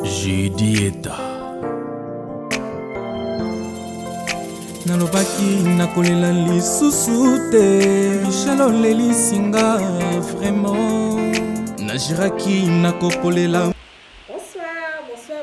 Judieta nalobaki nakolela lisusu te michelo lelisinga vraiment najiraki nakopolela.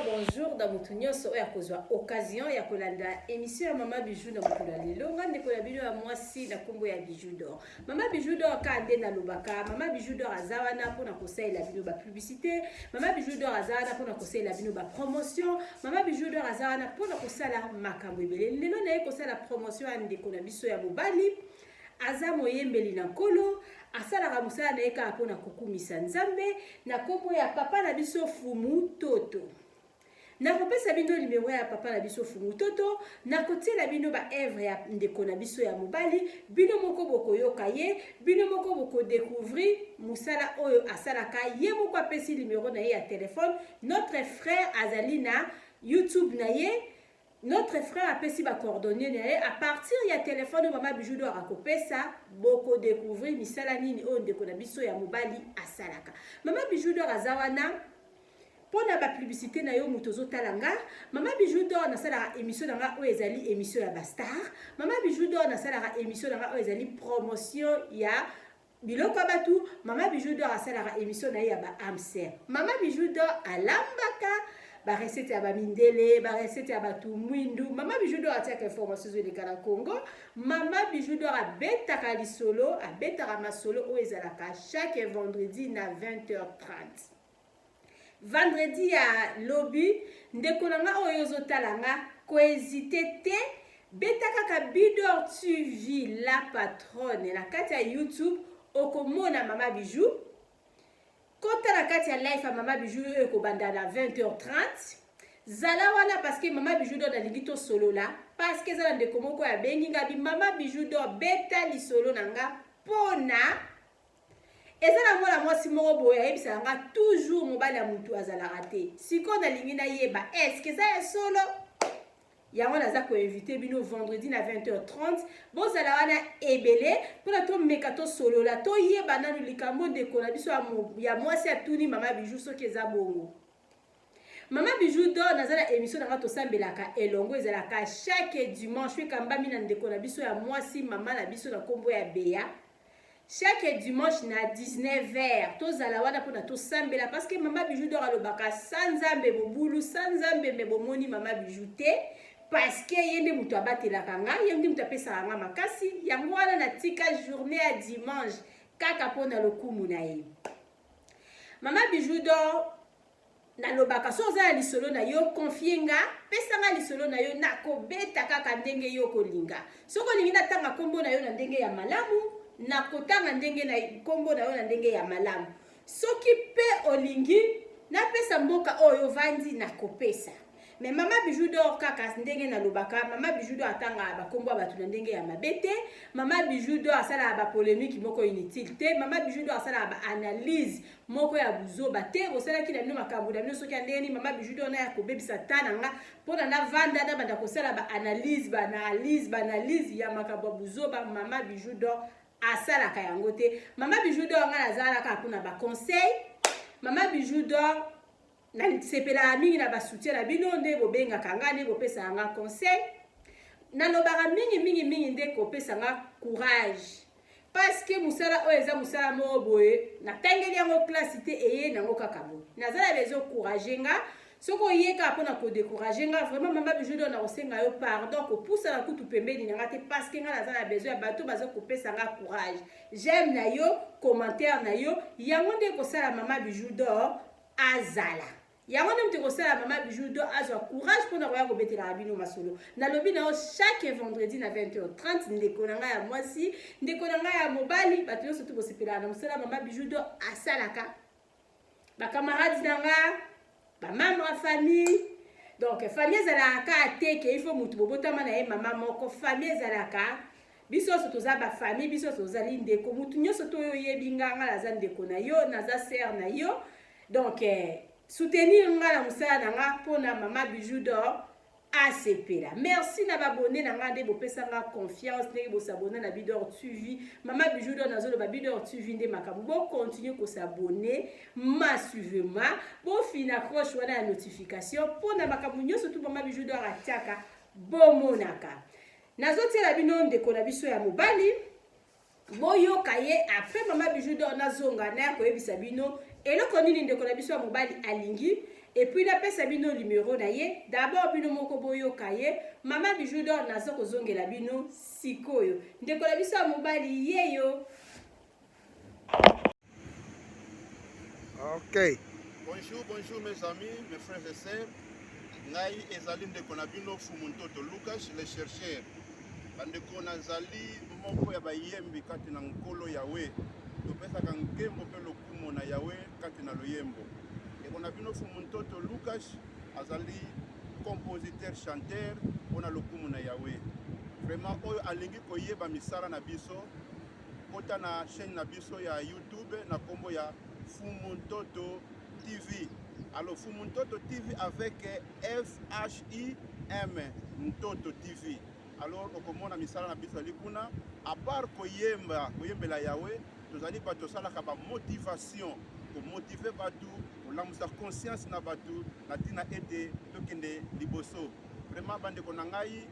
Bonjour dans votre nyonso ya kozwa occasion ya kolanda émission ya Mama Bijou na mokolo lelo ngande ko ya bino ya mwasi na kombo ya Bijou d'or. Mama Bijou d'or ka ande na lobaka Mama Bijou d'or azawana pona kosaila bino ba publicité Mama Bijou d'or azawana pona kosaila bino ba promotion Mama Bijou d'or azawana pona kosala makambo ebele lelo na ye kosala promotion ande ko na biso ya mobali aza moyembeli na nkolo asalaka mosala na ye kaka pona kokumisa nzambe na kombo ya papa na biso Fumu Toto. Na kopesa bino numéro ya papa na biso Fumu Toto na kotiela bino ba œuvre ya ndeko na biso ya mobali bino moko boko yoka ye bino moko boko découvrir musala oyo asalaka ye moko apesi numéro na ye ya téléphone. Notre frère azali na YouTube na ye, notre frère apesi ba coordonnées na ye à partir ya téléphone Mama Bijou d'or akopesa boko découvrir misala nini oyo ndeko na biso ya mobali asalaka. Mama Bijou d'or azawana pona ba publicité na yo mutozo talanga Mama Bijou d'or na sala émission na o ezali émission ya Bastar. Mama Bijou d'or na sala émission na o ezali promotion ya biloko batu. Mama Bijou d'or sala émission na ya ba Amser. Mama Bijou d'or alambaka ba recette ya ba mindele, ba recette ya ba tumwindu. Mama Bijou d'or atia information zo de Kala Congo. Mama Bijou d'or abetaka lisolo, abetaka masolo o ezalaka chaque vendredi na 20h30. Vendredi ya lobby ndeko nanga oyo zotalanga ko hésiter te betaka ka Bidor TV la patronne na kati ya YouTube okomona Mama Bijou kota na kati ya live ya Mama Bijou ko banda na 20h30 zala wana parce que Mama Bijou do dalingi to solo la parce que zala ndeko moko ya bengi ngabi Mama Bijou do beta li solo nanga pona ezala mwana mwasi moko boye ayebisa nga toujours mobali ya mutu azala raté siko na lingi na yeba est-ce que ça est solo yango naza ko inviter bino vendredi na 20h30 bozala wana ebele pona to meka to solo la to yeba na likambo ndeko na biso ya mwasi atuni Mama Bijou soki eza bongo. Mama Bijou d'or nazala émission na to sambelaka elongo ezalaka chaque dimanche kambami na ndeko na biso ya mwasi mama na biso na kombo ya Bea. Chaque dimanche na 19h tozala wana pona to sambela parce que Mama Bijou d'or alobaka sanzambe bobulu sanzambe me bomoni Mama Bijou te parce que yende mutu abatelaka nga yende mutu apesaka nga makasi yango wana na tika journée à dimanche kaka pona lokumu na ye. Mama Bijou d'or nalobaka so za lisolo na yo confie nga pesa nga lisolo na yo nakobeta kaka ndenge yo kolinga soko lingi na tanga kombo na yo na ndenge ya malamu na kotanga ndenge na kombo na yo na ndenge ya malamu soki pe olingi na pesa mboka oyo vandi na kopesa mais Mama Bijou d'or kaka ndenge na lobaka Mama Bijou d'or atanga ba kombo batu na ndenge ya mabete Mama Bijou d'or asala ba polémique moko inutile te Mama Bijou d'or asala ba analyse moko ya buzoba te osala ki na bino makambo na bino soki andeni Mama Bijou d'or na ya kobebisa tananga pona na vanda na banda kosala ba analyse ya makambo buzoba Mama Bijou d'or asalaka yango te. Mama Bijou d'or nga nazalaka mpona ba conseil Mama Bijou d'or na sepela mingi na ba soutien na bino nde bobengaka nga nde bopesa nga conseil na lobaka mingi nde kopesa nga courage parce que musala oyo eza musala moko boye na tangeli yango classe te eye nango kaka boye nazala bezo courage nga soko yeka mpona ko décourager nga vraiment Mama Bijou d'or na kosenga yo pardon ko poussa na kutu pembeni nga te parce que nga nazala besoin ya bato bazo kopesa nga courage j'aime na yo commentaire na yo yango nde kosala Mama Bijou d'or azala yango nde mte kosala Mama Bijou d'or azwa courage mpona koya kobetela bino masolo nalobi na yo chaque vendredi na 20h30 ndeko na nga ya mwasi ndeko na nga ya mobali bato nyonso tu bosepelaka na mosala Mama Bijou d'or asalaka bakamaradi na nga membre ya famille donc famille ezalaka te ke il faut mutu bobotama na ye mama moko famille ezalaka biso so toza ba famille biso tozali ndeko mutu nyonso to yo yebinga nga naza ndeko na yo naza sœur na yo donc soutenir nga na musala na nga pona Mama Bijou d'or asepela. Merci na babone na ngande bo pesanga confiance ndenge bo s'abonner na Bidor TV. Mama Bijou D'or nazo ba Bidor TV nde makambo bo continuer ko s'abonner massivement bo fina croche wana ya notification pour na makambo nyo surtout Mama Bijou D'or atiaka bo monaka. Nazo tela bino ndeko na biso ya mobali boyo kaye après Mama Bijou D'or nazonga na ko yebisa bino eloko nini ndeko na biso ya mobali alingi. Et puis la pesa bino numéro na ye d'abord bino moko boyo kaye Mama Bijou D'or nazo ko zongela bino sikoyo ndeko la biso ya mobali yeyo. Ok. Bonjour mes amis, mes frères et sœurs. Ngai ezali ndeko na bino Fumuntoto Lucas le chercheur. Bandeko nazali moko ya bayembi kati na nkolo yawe. Topesaka nkembo pe lokumo na yawe kati na loyembo. On a vu notre Fumuntoto Lucas azali compositeur chanteur on a lokumu na Yahweh. Vraiment oyo alingi koyeba misala na biso kota na chaîne na biso ya YouTube na kombo ya Fumuntoto TV. Alors Fumuntoto TV avec F-H-I-M Ntoto TV. Alors okomona misala na biso likuna à part koyembela Yahweh tozali bato salaka ba motivation pour motiver batu la conscience na batu na tina ete tokende liboso. Vraiment bandeko na ngai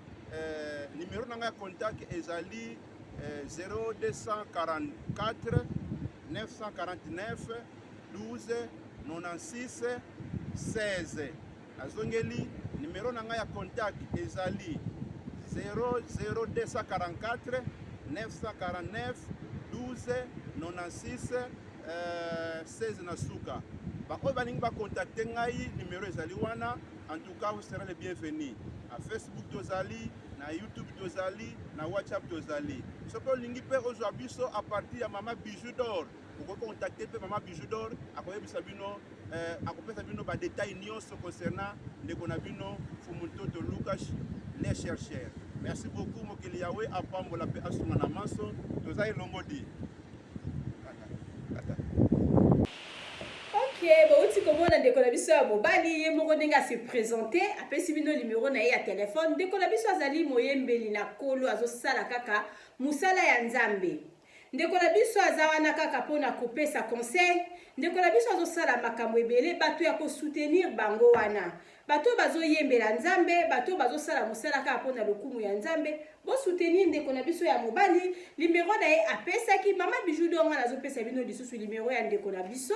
numéro na ngai contact ezali 0244 949 12 96 16. Azongeli numéro na ngai ya contact ezali 0244 949 12 96 16 na suka. Bako balingi ba contacter ngai numéro ezali wana. En tout cas vous serez les bienvenus. À Facebook tozali, na YouTube tozali, na WhatsApp tozali. Soko lingi pe ozwa biso à partir ya Mama Bijou D'or. Vous contacter pe Mama Bijou D'or akoyebisa bino akopesa bino ba détails nyonso concernant ndeko na bino Fumuntoto Lucas les chercheurs. Merci beaucoup mokili yawe apambola pe asunga na maso tozali longodi. Ok, bon, tu comprends ndeko na biso ya mobali ye moko ndenge se présenter apesi bino numéro na ye ya téléphone ndeko na biso azali moyembeli na kolo azosala kaka musala ya nzambe ndeko na biso aza wana kaka mpona kopesa conseil ndeko na biso azosala makambo ebele bato ya kosoutenir bango wana bato bazoyembela nzambe bato bazosala musala kaka mpona lokumu ya nzambe bosoutenir ndeko na biso ya mobali numéro na ye apesaki Mama Bijou D'or wana azopesa bino lisusu numéro ya ndeko na biso.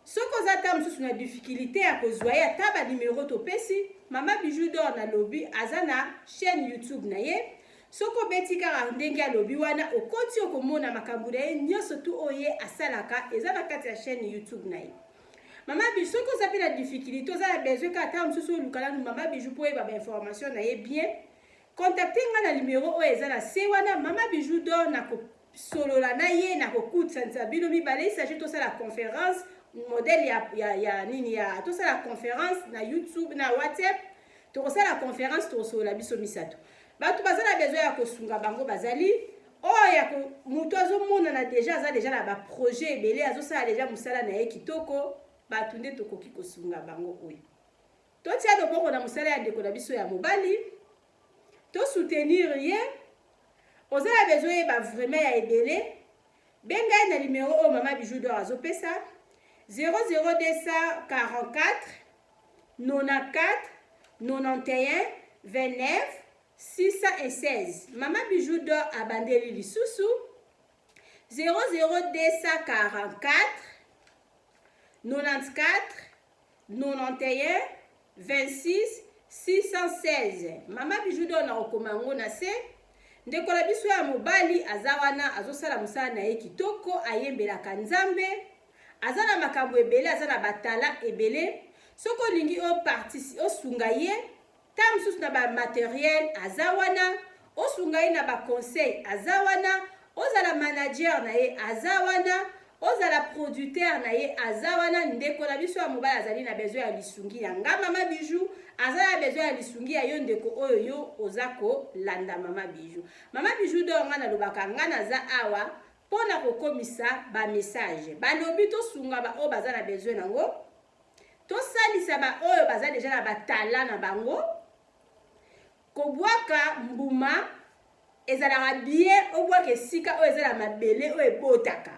Soko zata msusu na difficulté ya kozwa ye ata ba numéro topesi Mama Bijou D'or na lobi aza na chaîne YouTube na ye soko beti kaka ndenge ya lobi wana okoti okomona makambo na ye nyonso tu oye asalaka eza na kati ya chaîne YouTube na ye. Mama Bijou soko za pe na difficulté oza na besoin ka ata msusu olukala nu Mama Bijou po yeba ba information na ye bien contacter nga na numéro oyo eza na se wana Mama Bijou D'or na solola na ye na kokutisa bino mibale isaji tosala conférence modèle ya nini ya tout ça la conférence na YouTube na WhatsApp to ça la conférence to so la biso misato batu bazala besoin ya kosunga bango bazali oya ko muto azomona na déjà na ba projet ebele azosala déjà musala na ye kitoko batu nde tokoki kosunga bango oyo to tia loboko na musala ya ndeko na biso ya mobali to soutenir ye ozala besoin ba vraiment ya ebele benga na numéro o Mama Bijou D'or azopesa 00244 94 91 29 616. Mama Bijou D'or abandeli lisusu 00244 94 91 26 616. Mama Bijou D'or na okomango na se ndeko na biso ya mobali azawana azosala musala na ye kitoko ayembelaka nzambe azana makambo ebele azana batala ebele soko lingi o sunga ye ta msusu na ba matériel azawana o sunga ye na ba conseil azawana ozala manager na ye azawana ozala producteur na ye azawana ndeko na biso ya mobali azali na besoin ya lisungi ya nga Mama Bijou azala besoin ya lisungi ya yo ndeko oyo yo ozako landa Mama Bijou. Mama Bijou D'or nga na lobaka nga naza awa pona kokomisa ba message balobi to sunga ba o baza na besoin nango to salisa ba oyo baza déjà na batala na bango kobwaka mbuma ezalaka bien obwaka esika oyo ezala mabele oyo ebotaka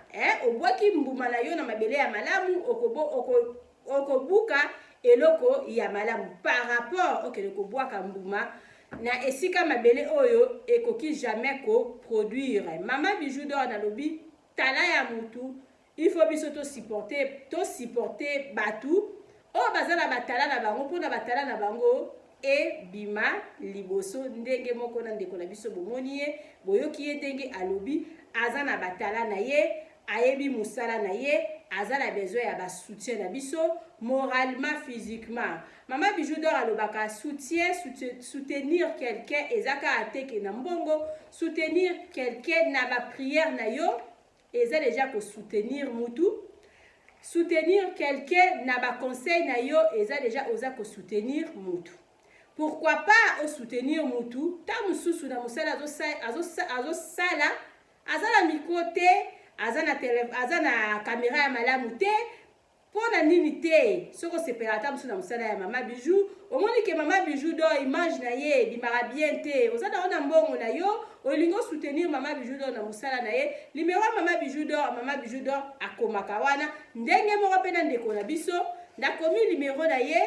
obwaki mbuma na yo na mabele ya malamu okobuka eloko ya malamu par rapport okende kobwaka mbuma na esika mabele oyo ekoki jamais koproduire. Mama Bijou d'Or nalobi tala ya mutu il faut biso to supporter batu oyo baza na batala na bango mpona batala na bango ebima liboso ndenge moko na ndeko na biso bomoni ye boyoki ye ndenge alobi aza na batala na ye ayebi musala na ye aza na besoin ya basoutien na biso moralement physiquement. Mama Bijou d'Or alobaka soutenir quelqu'un ezaka ateke na mbongo, soutenir quelqu'un na ba prière na yo eza déjà ko soutenir mutu, soutenir quelqu'un na ba conseil na yo eza déjà oza ko soutenir mutu. Pourquoi pas au soutenir mutu ta mususu na musala azosala azala micro te azana caméra ya malamu te pona nini te soko sepela ta musu na musala ya Mama Bijou omoni ke Mama Bijou d'Or image na ye bimara bien te ozana ona mbongo na yo olingo soutenir Mama Bijou d'Or na musala na ye numéro Mama Bijou d'Or akomaka wana ndenge moko pe na ndeko na biso nakomi numéro na ye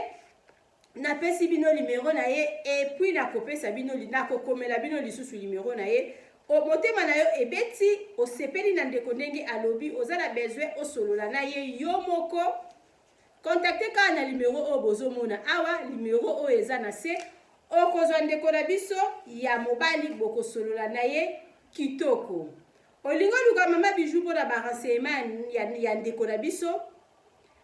na pesi bino numéro na ye et puis nakopesa bino nakokomela bino lisusu numéro na ye o motema na yo ebeti osepeli na ndeko ndenge alobi ozala besoin osolola na ye yo moko contacter ka na numéro o bozomona awa numéro o eza na se okozwa ndeko na biso ya mobali bokosolola na ye kitoko olingo luka Mama Bijou mpona barenseignement ya ndeko na biso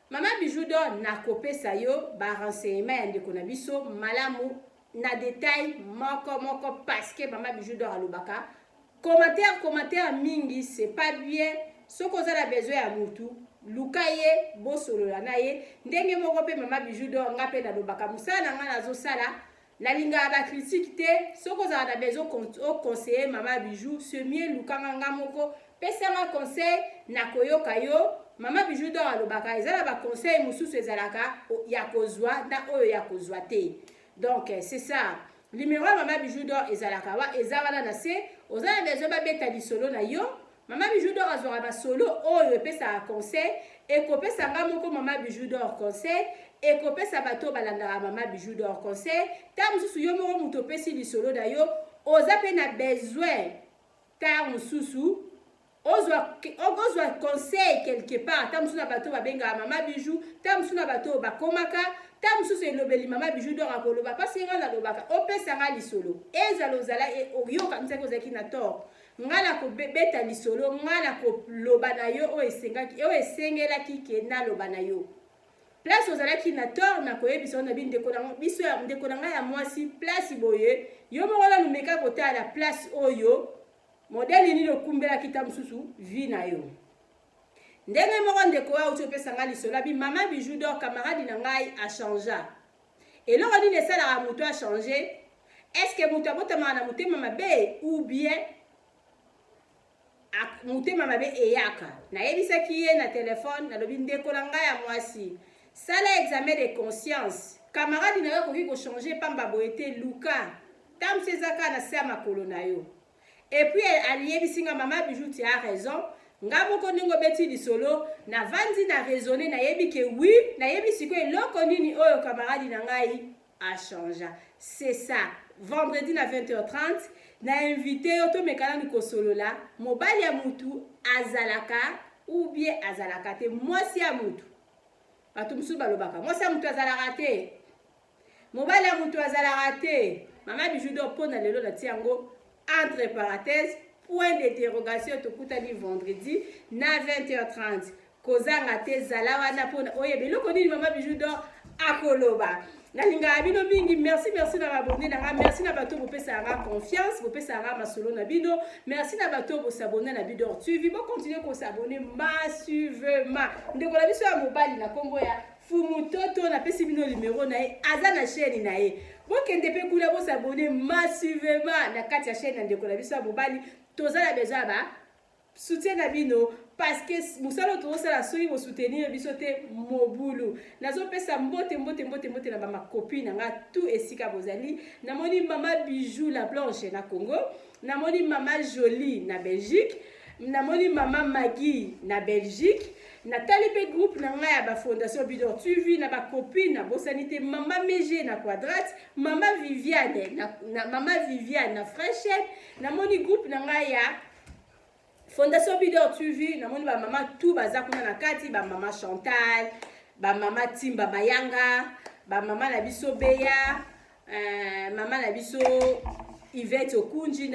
Mama Bijou d'Or nakopesa yo barenseignement ya ndeko na biso malamu na détail moko parce que Mama Bijou d'Or alobaka commentaire mingi c'est pas bien soko ozala besoin ya mutu luka ye bosolola na ye ndenge moko pe Mama Bijou d'Or nga pe nalobaka musala na nga nazosala nalingaka bacritique te soko ozala na besoin conseiller Mama Bijou c'est mieux luka nga moko pesanga conseil nakoyoka yo Mama Bijou d'Or alobaka ezala ba conseil mususu ezalaka ya kozwa na oyo ya kozwa te donc c'est ça numéro Mama Bijou d'Or ezalaka wa ezawana na se ozala besoin babeta lisolo na yo Mama Bijou d'Or azwaka basolo oyo epesaka conseil ekopesa nga moko Mama Bijou d'Or conseil ekopesa bato balandaka Mama Bijou d'Or conseil ta mususu yo moko mutu opesi lisolo na yo oza pe na besoin ta mususu ozwa conseil quelque part ta mususu na bato babengaka Mama Bijou ta mususu na bato bakomaka ta mususu elobeli Mama Bijou d'Or akoloba pasi nga nalobaka opesa nga lisolo ezala ozala oyoka nsaki ozalaki na tort nga na kobeta lisolo nga na koloba na yo oyo esengelaki ke naloba na yo place ozalaki na tort na koyebisa na biso ya ndeko na ngai ya mwasi place boye yo moko na lumeka kotala place oyo modele nini okumbelaki ta mususu vi na yo ndenge moko ndeko ya uti opesa nga lisolo abi Mama Bijou d'Or camarade na ngai achangea eloko nini esalaka moto achange estce moto abotamaka na motema mabe ou bien motema mabe eyaka nayebisaki ye na telefone nalobi ndeko na ngai ya mwasi sala examen de conscience camarade na yo akoki kochange pamba boye te luka tamsi ezaka na se ya makolo na yo et puis aliyebisinga Mama Bijou tu as raison nga moko ndenge obeti lisolo na vandi na raisonner nayebi ke oui nayebi siko eloko nini oyo camarade na ngai a changé c'est ça vendredi na 20h30 na invité yo to mekana ni kosolola mobali ya mutu azalaka ou bien azalaka te mwasi ya mutu bato musu balobaka mwasi ya mutu azalaka te mobali ya mutu azalaka te Mama Bijou d'Or pona lelo na tiango entre parenthèses point d'interrogation tokutani vendredi na 20h30 kozanga te zala wana pona oyebe eloko nini Mama Bijou d'Or akoloba nalingaka bino mingi merci na babone na nga merci na bato bopesa nga confiance bopesa nga masolo na bino merci na bato bosabone na Bidor TV bokontinue kosabone massivement ndeko na biso ya mobali na kombo ya Fumutoto napesi bino numéro na ye aza na chaîne na ye bokende pe kula bosabone massivement na kati ya chaîne na ndeko na biso ya mobali tozala besoin ba soutien na bino parce que musala tozosala soki kosoutenir biso te mobulu nazopesa mbote na bamakopi na nga tout esika bozali. Namoni mama Bijou la Blanche na Congo, namoni mama Jolie na Belgique, namoni mama Maggie na Belgique, natali pe groupe na nga ya ba Fondation Bidor TV na ba copine na bosanité mama Mege na Quadrate, mama Viviane na Freshette, namoni groupe na nga ya Fondation Bidor TV, namoni ba mama tout baza kuna na kati, ba mama Chantal, ba mama Timba Bayanga, ba mama na biso Beya, mama na biso Yvette Okunji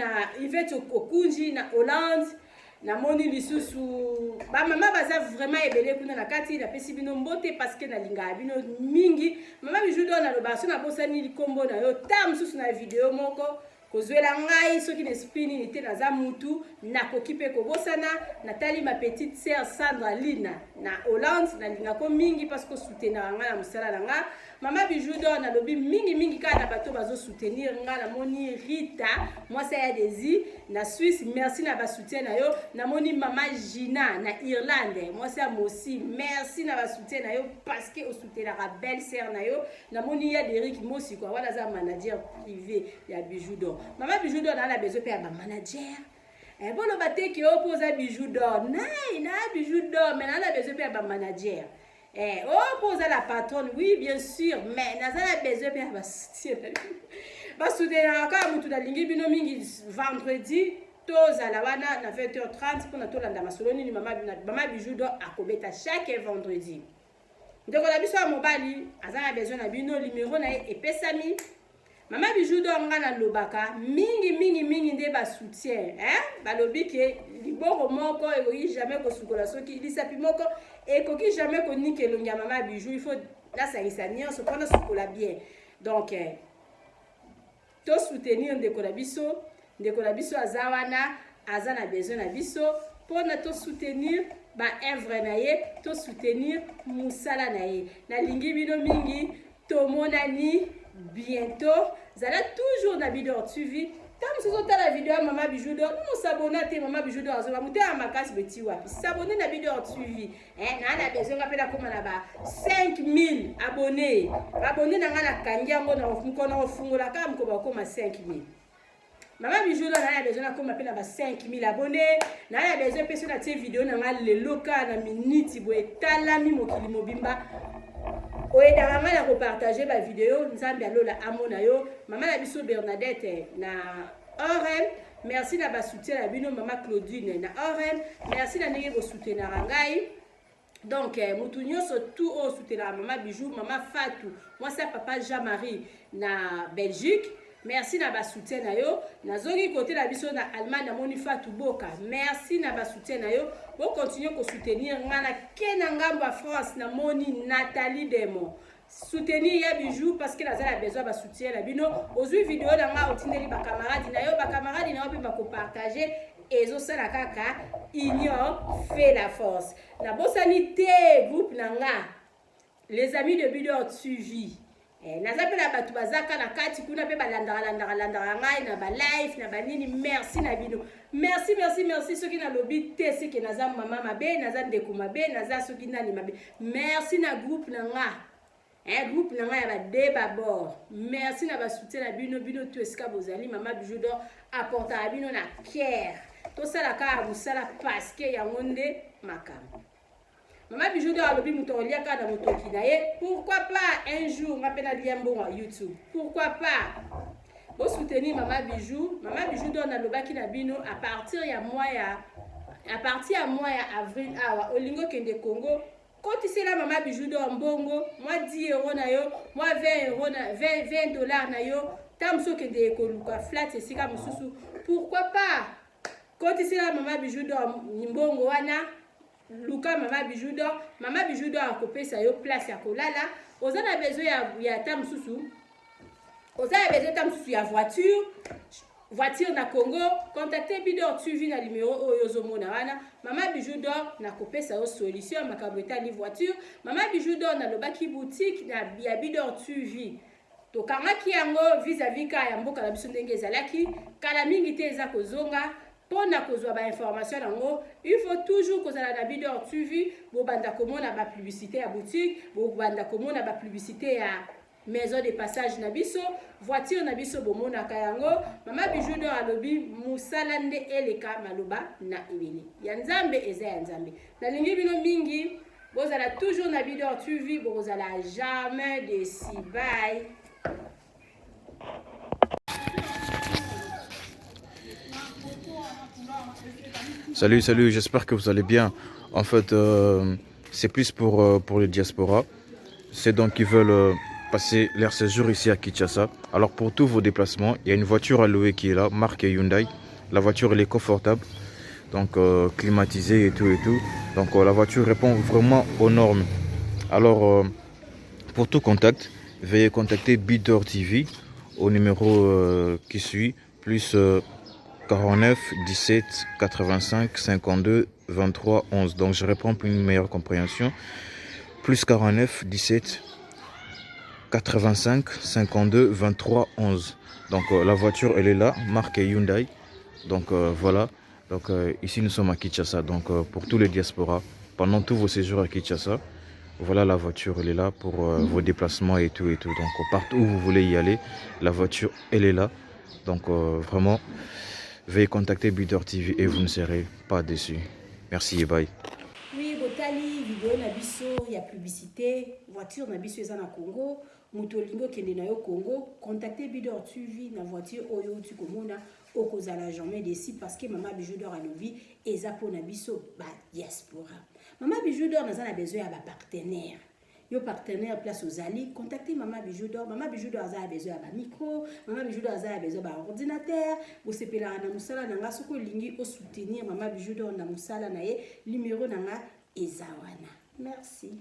na Hollande. Namoni lisusu ba mama baza vraiment ebele kuna na kati na pesi bino mbote parce que na linga bino mingi. Mama Bijou na lobaso na bosani likombo na yo tam susu na video moko kozwela ngai soki na esprit nini te naza mutu nakoki pe kobosana. Natali ma petite sœur Sandra Lina na Hollande na linga ko mingi parce que soutenir nga na musala na nga. Mama Bijou na lobi mingi ka na bato bazo soutenir nga. Namoni Rita mwasi ya Desi na Suisse, merci na ba soutien na yo. Namoni mama Gina na Irlande mwasi ya Mosi, merci na ba soutien na yo parce que o soutenir la belle sœur na yo. Namoni ya Derek Mosi kwa wala za manager privé ya Bijou. Mama Bijou na la besoin pe ya ba manager. Bon le baté qui oppose à Bijou na Bijou mais na la besoin pe ya ba manager. Oppose à la patronne, oui bien sûr, mais na la besoin pe ya ba soutien. Ba soutien ka mutu da lingi bino mingi vendredi tozala wana na 20h30 pour na tolanda masoloni ni mama Bijou akobeta chaque vendredi. Donc la biso ya mobali azana besoin na bino numéro na epesami. Mama Bijou nga na lobaka mingi nde ba soutien balobi ke liboko moko ekoki jamais kosukola soki lisapi moko ekoki jamais konika elongi ya Mama Bijou. Il faut nasangisa nyonso mpona sukola bien. Donc to soutenir ndeko na biso aza wana aza na besoin na biso mpona to soutenir ba œuvre na ye, to soutenir musala na ye. Nalingi bino mingi tomonani bientôt. Zala toujours na Bidor TV. Tam sozo ta la vidéo Mama Bijou nous s'abonner te Mama Bijou azoba muté a makasi beti wapi. S'abonner na Bidor TV. Na besoin ngapela koma na ba 5000 abonnés. Abonnés na nga na kangiango na mkono ofungola kama mkoba koma 5000. Mama Bijou na besoin na koma pena ba 5000 abonnés. Na besoin peso na tie vidéo na nga leloka na minute bo etalami mokili mobimba. Oye dama na repartager ba vidéo nzambe alola amona yo. Mama na biso Bernadette na Orem, merci na ba soutien na bino mama Claudine na Orem, merci na ndenge bo soutenir ngai. Donc mutu nyonso tout o soutenir Mama Bijou, Mama Fatou, moi ça papa Jean-Marie na Belgique. Merci na ba soutien na yo. Nazongi côté la biso na Allemagne na moni Fatou Boka. Merci na ba soutien na yo. Bo continuer ko soutenir ngana kena ngamba France na moni Nathalie Demo. Soutenir ya Bijou parce que nazala besoin ba soutien na bino. Ozui vidéo na nga otindeli ba camarades na yo, ba camarades na yo pe ba ko partager ezo sala kaka union fait la force. Na bosanité groupe na nga les amis de Bidor TV. Nazapela batu bazaka na kati kuna pe balandara ngai na ba live na ba nini. Merci na bino. Merci soki na lobby te c'est que naza mama mabe, naza ndeko mabe, naza soki nani mabe. Merci na groupe na nga. Groupe na nga ya ba débat bord. Merci na ba soutien na bino tout esika bozali. Mama Bijou apporte à bino na care. To sala ka musala parce que yango nde makambo. Mama Bijou alobi mutolia ka na motoki na ye. Pourquoi pas un jour ngapena liambo wa YouTube. Pourquoi pas? Bo soutenir Mama Bijou. Mama Bijou na lobaki na bino à partir ya mois ya avril awa olingo kende Congo. Quand tu sais la Mama Bijou mbongo, moi 10 € na yo, moi 20 $, na yo, tamso kende ekoluka flat esika mususu. Pourquoi pas? Quand tu sais la Mama Bijou mbongo wana Luka Mama Bijou akopesa yo place ya kolala. Oza na besoin ya tamsusu. Oza na besoin tamsusu ya voiture na Congo. Contactez Bidor TV na numéro oyozomona wana. Mama Bijou na kopesa yo solution makambo etali voiture. Mama Bijou na lobaki boutique na ya Bidor TV. To kangaki yango vis-à-vis ka ya mboka na biso ndenge ezalaki. Kala mingi te eza kozonga. pona kozwa ba information nango il faut toujours kozala na Bidor TV bo banda komona ba publicité ya boutique bo banda komona ba publicité ya maison de passage na biso voiture na biso bomona kayango mama Bijou D'or alobi musala nde eleka maloba na ebele ya nzambe eza ya nzambe nalingi bino mingi bozala toujours na Bidor TV bozala jamais déçu. Bye. Salut, j'espère que vous allez bien. En fait, c'est plus pour les diasporas. C'est donc qui veulent passer leur séjour ici à Kinshasa. Alors pour tous vos déplacements, il y a une voiture à louer qui est là, marque Hyundai. La voiture elle est confortable, donc climatisée et tout. Donc la voiture répond vraiment aux normes. Alors pour tout contact, veuillez contacter Bidor TV au numéro qui suit, plus 49 17 85 52 23 11. Donc je réponds pour une meilleure compréhension. Plus 49 17 85 52 23 11. Donc la voiture elle est là, marque Hyundai. Donc voilà. Donc ici nous sommes à Kinshasa. Donc pour tous les diasporas, pendant tous vos séjours à Kinshasa, voilà la voiture elle est là pour vos déplacements et tout. Donc partout où vous voulez y aller, la voiture elle est là. Donc vraiment, veuillez contacter Bidor TV et vous ne serez pas déçus. Merci et bye. Oui, botali vidéo na biso ya publicité voiture na biso eza na Congo moto lingo kende na yo Congo contacter Bidor TV na voiture oyo tu komona okozala jamais déçu parce que mama Bijou D'or alobi eza po na biso ba diaspora. Mama Bijou D'or naza na besoin ya ba partenaire. Yo partenaire place aux alliés, contactez Mama Bijou D'or. Mama Bijou D'or a besoin de micro, Mama Bijou D'or a besoin d'un ordinateur. Vous sepelez na musala nanga soko lingi au soutenir Mama Bijou D'or na musala na ye numéro nanga ezawana. Merci.